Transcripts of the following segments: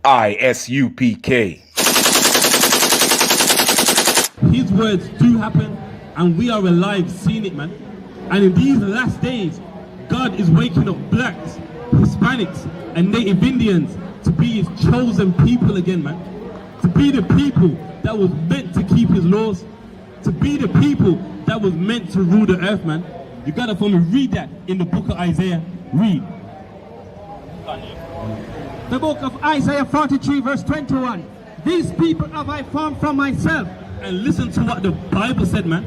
I.S.U.P.K. His words do happen, and we are alive seeing it, man. And in these last days, God is waking up blacks, Hispanics, and Native Indians to be his chosen people again, man. To be the people that was meant to keep his laws, to be the people that was meant to rule the earth, man. You gotta for me read that in the book of Isaiah. Read. The book of Isaiah 43 verse 21. These people have I formed from myself. And listen to what the Bible said, man.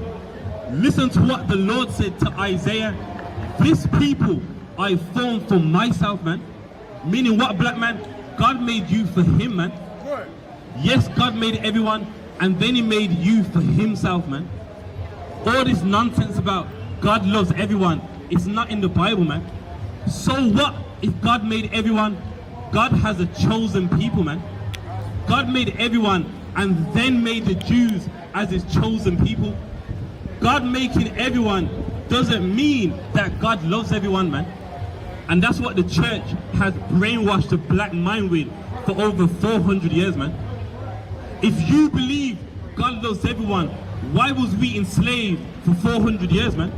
Listen to what the Lord said to Isaiah. This people I formed for myself, man. Meaning what, black man? God made you for him, man. Yes, God made everyone, and then he made you for himself, man. All this nonsense about God loves everyone, it's not in the Bible, man. So what if God made everyone? God has a chosen people, man. God made everyone and then made the Jews as his chosen people. God making everyone doesn't mean that God loves everyone, man. And that's what the church has brainwashed the black mind with for over 400 years, man. If you believe God loves everyone, why was we enslaved for 400 years, man?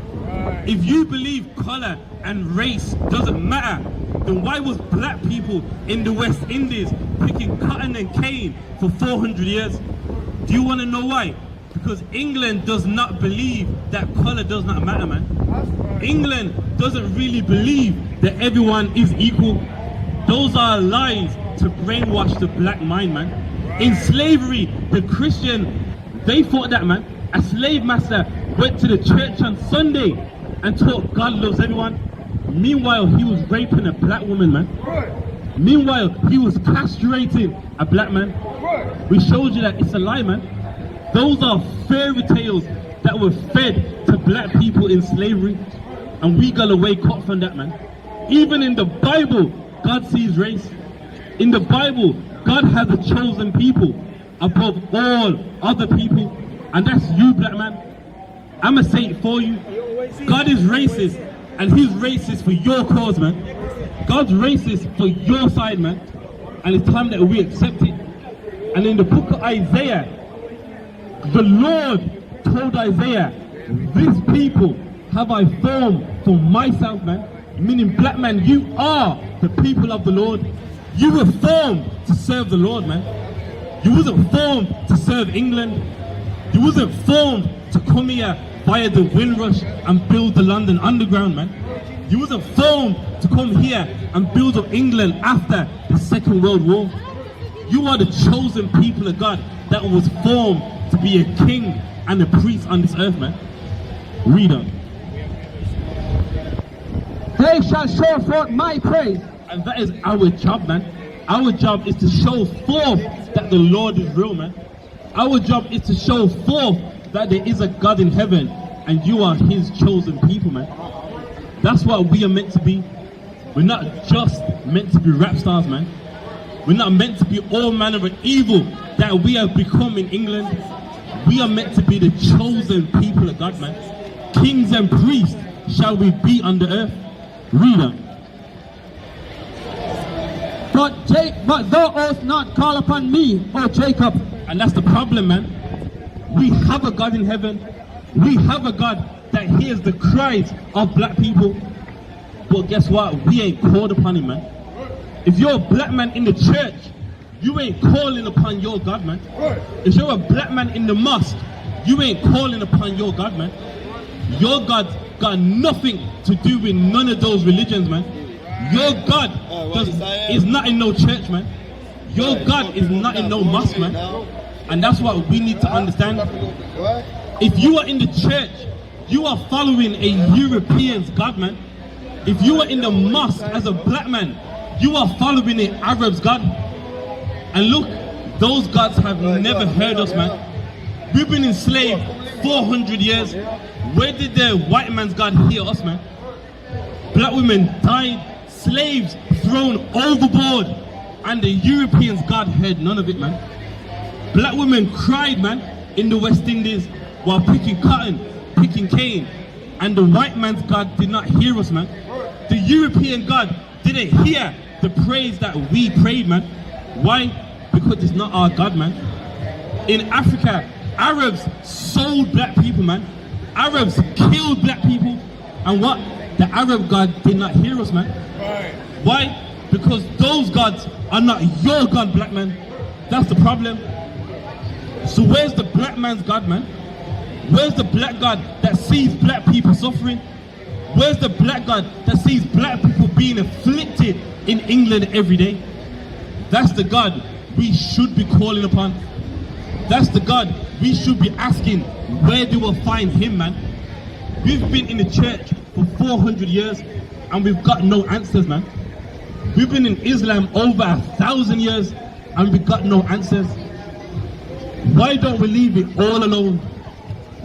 If you believe color and race doesn't matter, then why was black people in the West Indies picking cotton and cane for 400 years? Do you want to know why? Because England does not believe that color does not matter, man. England doesn't really believe that everyone is equal. Those are lies to brainwash the black mind, man. In slavery, the Christian, they thought that, man. A slave master went to the church on Sunday and taught God loves everyone. Meanwhile, he was raping a black woman, man. Meanwhile, he was castrating a black man. We showed you that it's a lie, man. Those are fairy tales that were fed to black people in slavery, and we gotta wake up from that, man. Even in the Bible, God sees race. In the Bible, God has a chosen people above all other people, and that's you, black man. I'ma say it for you. God is racist, and he's racist for your cause, man. God's racist for your side, man. And it's time that we accept it. And in the book of Isaiah, the Lord told Isaiah, this people have I formed for myself, man. Meaning, black man, you are the people of the Lord. You were formed to serve the Lord, man. You wasn't formed to serve England. You wasn't formed to come here via the Windrush and build the London Underground, man. You wasn't formed to come here and build up England after the Second World War. You are the chosen people of God that was formed to be a king and a priest on this earth, man. Read on. They shall show forth my praise. And that is our job, man. Our job is to show forth that the Lord is real, man. Our job is to show forth that there is a God in heaven and you are his chosen people, man. That's what we are meant to be. We're not just meant to be rap stars, man. We're not meant to be all manner of evil that we have become in England. We are meant to be the chosen people of God, man. Kings and priests shall we be on the earth. Read on. But thou ost not call upon me, O Jacob. And that's the problem, man. We have a God in heaven. We have a God that hears the cries of black people. But guess what? We ain't called upon him, man. If you're a black man in the church, you ain't calling upon your God, man. If you're a black man in the mosque, you ain't calling upon your God, man. Your God got nothing to do with none of those religions, man. Your God is not in no church, man. Your God is not in no mosque, man. And that's what we need to understand. If you are in the church, you are following a European's God, man. If you are in the mosque as a black man, you are following an Arab's God. And look, those gods have never heard us, man. We've been enslaved 400 years. Where did the white man's God hear us, man? Black women died, slaves thrown overboard, and the Europeans' God heard none of it, man. Black women cried, man, in the West Indies while picking cotton, picking cane, and the white man's God did not hear us, man. The European God didn't hear the praise that we prayed, man. Why? Because it's not our God, man. In Africa, Arabs sold black people, man. Arabs killed black people. And what? The Arab God did not hear us, man. Right. Why? Because those gods are not your God, black man. That's the problem. So where's the black man's God, man? Where's the black God that sees black people suffering? Where's the black God that sees black people being afflicted in England every day? That's the God we should be calling upon. That's the God we should be asking, where do we find him, man? We've been in the church for 400 years and we've got no answers, man. We've been in Islam over 1,000 years and we've got no answers. Why don't we leave it all alone?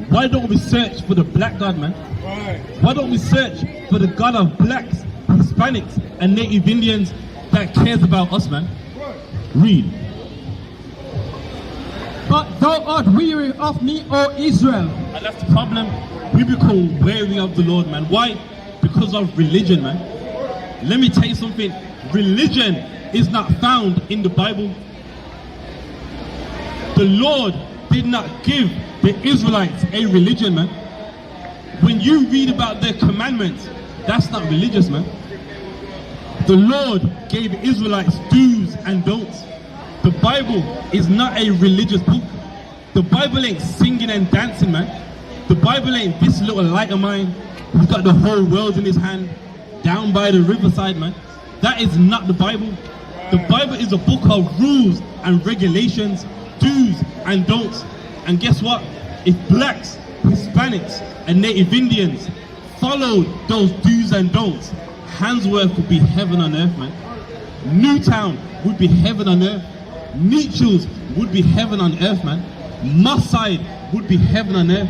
Why don't we search for the black God, man? Right. Why don't we search for the God of blacks, Hispanics and Native Indians that cares about us, man? Read. But thou art weary of me, O Israel. And that's the problem. We become weary of the Lord, man. Why? Because of religion, man. Let me tell you something. Religion is not found in the Bible. The Lord did not give the Israelites a religion, man. When you read about their commandments, that's not religious, man. The Lord gave Israelites do's and don'ts. The Bible is not a religious book. The Bible ain't singing and dancing, man. The Bible ain't this little light of mine who's got the whole world in his hand down by the riverside, man. That is not the Bible. The Bible is a book of rules and regulations, do's and don'ts. And guess what? If blacks, Hispanics and Native Indians followed those do's and don'ts, Handsworth would be heaven on earth, man. Newtown would be heaven on earth. Mitchells would be heaven on earth, man. Mosside would be heaven on earth.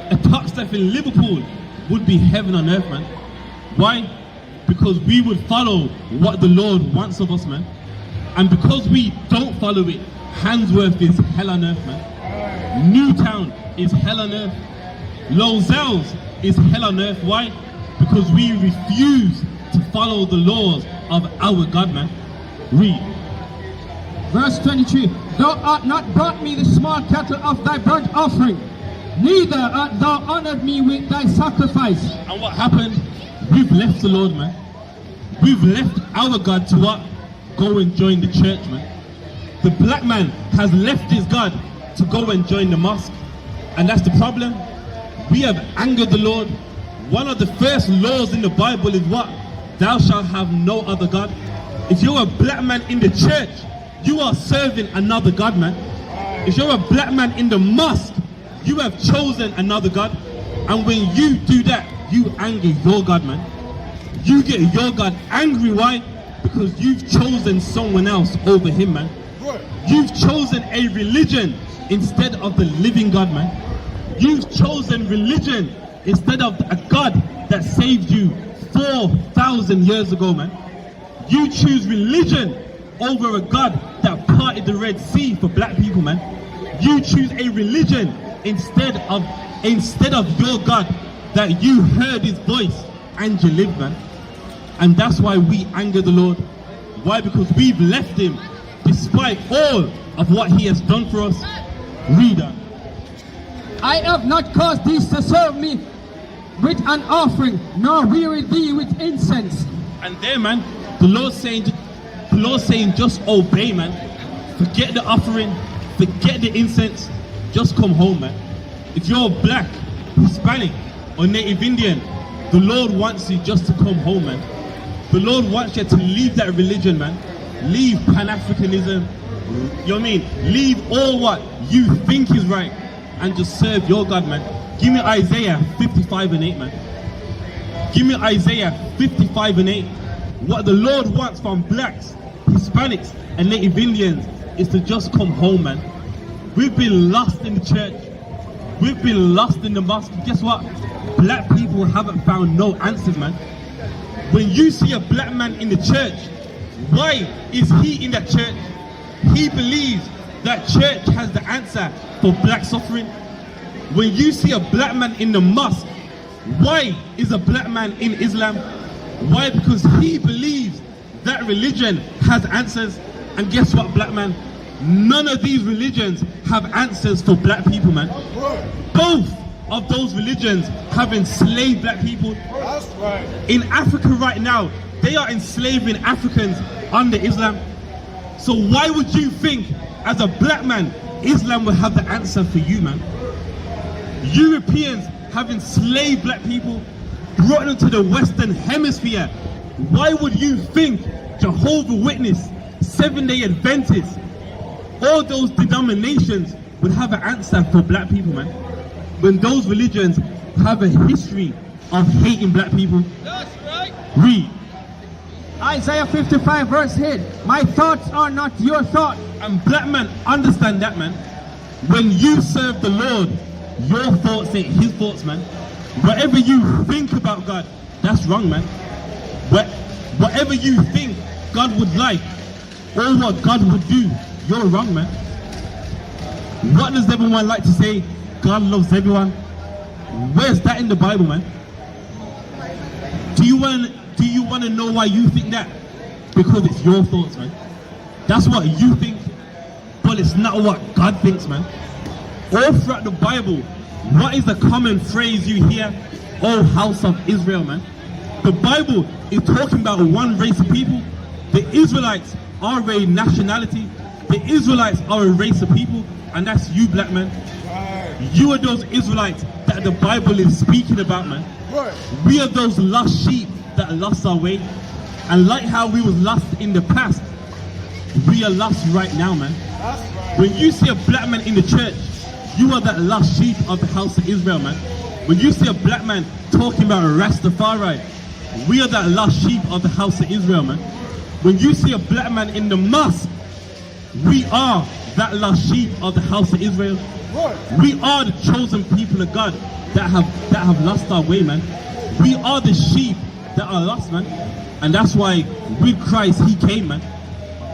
A top step in Liverpool would be heaven on earth, man. Why? Because we would follow what the Lord wants of us, man. And because we don't follow it, Handsworth is hell on earth, man. Newtown is hell on earth. Lozells is hell on earth. Why? Because we refuse to follow the laws of our God, man. Read. Verse 23. Thou art not brought me the small cattle of thy burnt offering, neither art thou honored me with thy sacrifice. And what happened? We've left the Lord, man. We've left our God to what? Go and join the church, man. The black man has left his God to go and join the mosque. And that's the problem. We have angered the Lord. One of the first laws in the Bible is what? Thou shalt have no other God. If you're a black man in the church, you are serving another God, man. If you're a black man in the mosque, you have chosen another God. And when you do that, you anger your God, man. You get your God angry. Why? Because you've chosen someone else over him, man. You've chosen a religion instead of the living God, man. You've chosen religion instead of a God that saved you 4,000 years ago, man. You choose religion over a God that parted the Red Sea for black people, man. You choose a religion instead of your God that you heard his voice and you lived, man. And that's why we anger the Lord. Why? Because we've left him despite all of what he has done for us. Read on. I have not caused thee to serve me with an offering, nor weary thee with incense. And there, man, the Lord's saying just obey, man. Forget the offering, forget the incense, just come home, man. If you're black, Hispanic or Native Indian, the Lord wants you just to come home, man. The Lord wants you to leave that religion, man. Leave Pan-Africanism, you know what I mean? Leave all what you think is right and just serve your God, man. Give me Isaiah 55 and 8, man. Give me Isaiah 55 and 8. What the Lord wants from blacks, Hispanics and Native Indians is to just come home, man. We've been lost in the church. We've been lost in the mosque. Guess what? Black people haven't found no answers, man. When you see a black man in the church, why is he in that church? He believes that church has the answer for black suffering. When you see a black man in the mosque, why is a black man in Islam? Why? Because he believes that religion has answers. And guess what, black man? None of these religions have answers for black people, man. Both of those religions have enslaved black people. That's right. In Africa right now, they are enslaving Africans under Islam. So why would you think, as a black man, Islam will have the answer for you, man? Europeans have enslaved black people, brought them to the Western Hemisphere. Why would you think Jehovah's Witness, Seventh-day Adventists, all those denominations would have an answer for black people, man? When those religions have a history of hating black people. That's right. Read. Isaiah 55 verse 8. My thoughts are not your thoughts. And black man, understand that, man. When you serve the Lord, your thoughts ain't his thoughts, man. Whatever you think about God, that's wrong, man. Whatever you think God would like, or what God would do, you're wrong, man. What does everyone like to say? God loves everyone. Where's that in the Bible, man? Do you want to know why you think that? Because it's your thoughts, man. That's what you think, but it's not what God thinks, man. All throughout the Bible, what is the common phrase you hear? Oh, house of Israel, man. The Bible is talking about one race of people. The Israelites are a nationality. The Israelites are a race of people, and that's you, black man. You are those Israelites that the Bible is speaking about, man. We are those lost sheep that lost our way. And like how we was lost in the past, we are lost right now, man. When you see a black man in the church, you are that lost sheep of the house of Israel, man. When you see a black man talking about Rastafari, we are that lost sheep of the house of Israel, man. When you see a black man in the mosque, we are that lost sheep of the house of Israel. We are the chosen people of God that have lost our way, man. We are the sheep that are lost, man. And that's why with Christ, he came, man.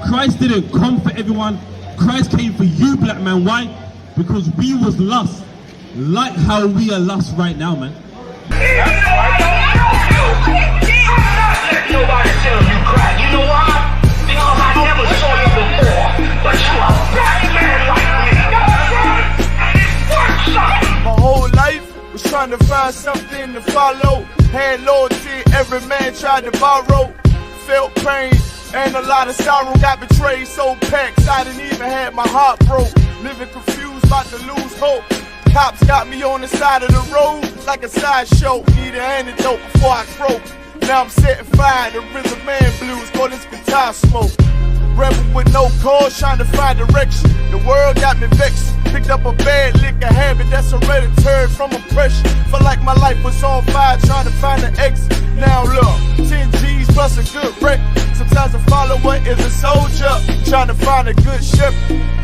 Christ didn't come for everyone. Christ came for you, black man. Why? Because we was lost, like how we are lost right now, man. Nobody tell you cry. You know why? Because I never saw you before. But you are a black man like me. And it works out. My whole life was trying to find something to follow. Had loyalty, every man tried to borrow. Felt pain and a lot of sorrow. Got betrayed, sold packs. I didn't even have my heart broke. Living confused, about to lose hope. Cops got me on the side of the road like a sideshow. Need an antidote before I croak. Now I'm setting fire to rhythm man blues, call this guitar smoke. Rebel with no cause, trying to find direction. The world got me vexed. Picked up a bad liquor habit that's hereditary from oppression. Felt like my life was on fire, trying to find an exit. Now look, 10 G's plus a good wreck. Sometimes a follower is a soldier, trying to find a good ship.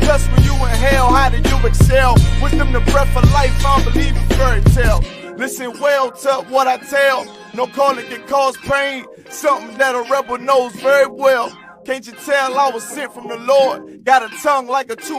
Plus when you in hell, how do you excel? Wisdom the breath of life, I don't believe in fairy tale. Listen well to what I tell. No calling can cause pain. Something that a rebel knows very well. Can't you tell I was sent from the Lord? Got a tongue like a two